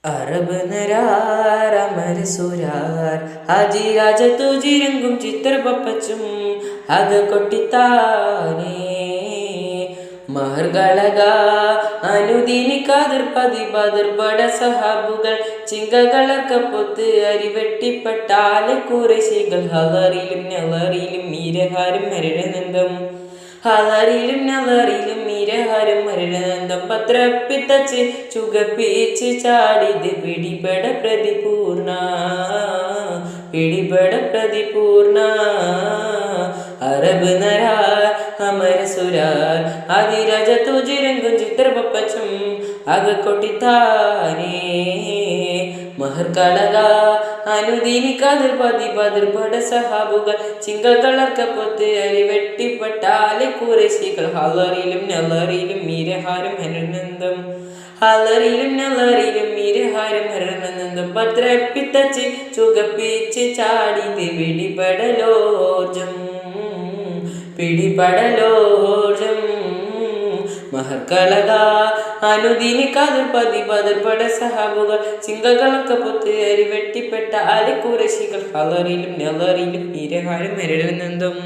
Arab നരാർ അമരസുരാർ ഹാജിരാജ തുജിരങ്കും ചിത്രപപ്പച്ചും അക കൊട്ടിത്താനേ മഹർകളക അനുദീനി കാതിർ പതിബാതിർ പട സഹാബുകൾ ചിങ്കകളക്കപ്പൊത്ത് അരിവെട്ടിപ്പെട്ടാലെ കുറശികൾ ഹലറിലും നെളറിലും മീരഹാരും മരണനന്ദം ഹലറിലും നളറിലും മീരഹാരം മരണനന്ദം പത്രപ്പിത്തച്ച് ചുകപ്പിച്ച് ചാടിത് പിടിപെട പ്രതിപൂർണ പിടിപെട പ്രതിപൂർണ Arab നരാർ അമരസുരാർ Adiraja തുജിരങ്കും ചിത്രപപ്പച്ചും അക കൊട്ടിത്താനേ മഹർകളക അനുദീനി കാതിർ പതിബാതിർ പട സഹാബുകൾ ചിങ്കകളർക്കപ്പൊത്ത് അരിവെട്ടിപ്പെട്ടാലെ കുറശികൾ ഹലറിലും നെളറിലും മീരഹാരം ഹരണനന്ദം ഹലറിലും നെളറിലും മീരഹാരം ഹരണനന്ദം പത്രപ്പിത്തച്ച് ചുകപ്പിച്ച് ചാടിത് പിടിപെടലോർജം പിടിപെടലോർജം മഹർകളക അനുദീനി കാതിർ പതിബാതിർ പട സഹാബുകൾ ചിങ്കകളക്കപ്പൊത്ത് അരിവെട്ടിപ്പെട്ട അലിക്കുരശികൾ ഹലറിലും നെളറിലും മീരഹാരം മരണനന്ദം